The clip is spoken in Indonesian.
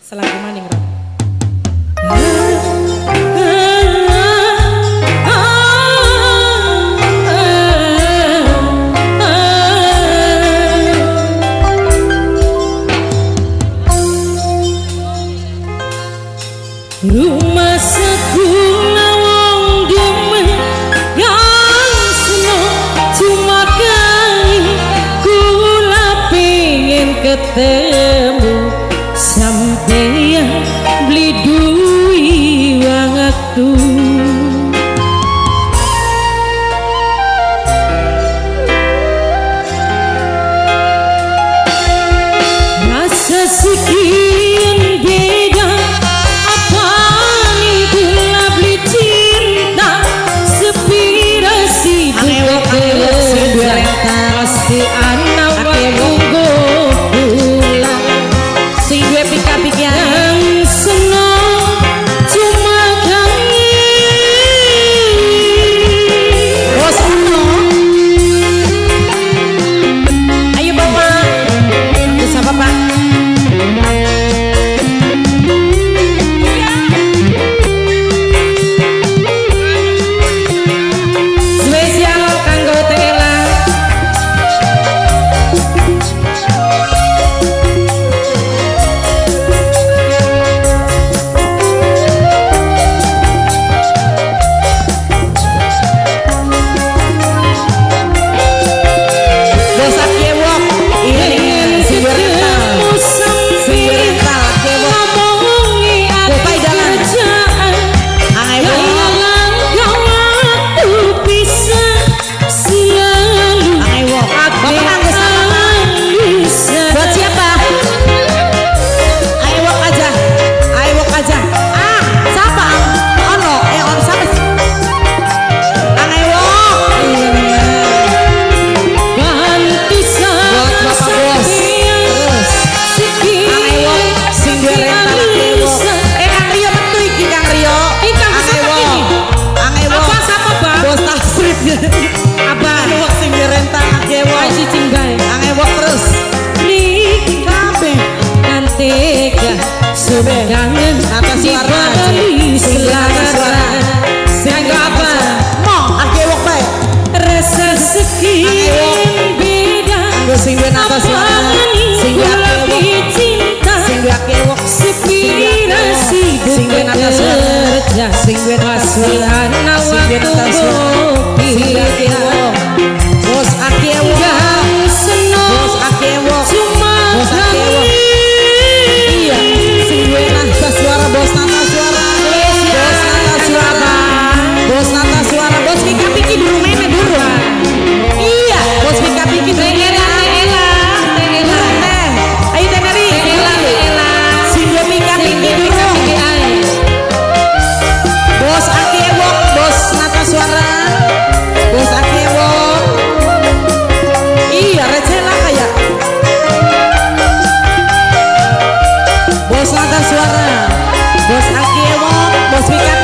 Selagi maning Ram. Rumah sekula wong demen yang seneng cuma kali kula pengen ketemu sampeyan beli duit waktu rasa sekian beda apa nih kula beli cinta sepirasi pasti anak waktu kula sing duwe pika-pika yang seneng cuma kangen oh seneng ayo bapak bisa bapak spesial kanggo Tela kangen atas suara sehingga apa mau ake wok bae rasa sekian beda apa sehingga ake wok sepirasi sehingga atas suara sehingga anak waktu sehingga ake wok bos ake wok bos ake wok bos ake wok suara bos nata suara bos nata suara bos Pika Piki dulu mainnya dulu iya bos Pika Piki Tela ayo Teneri Sindwe Pika Piki dulu bos Akewok bos nata suara bos Akewok iya recela kayak bos nata suara bos Akewok bos Pika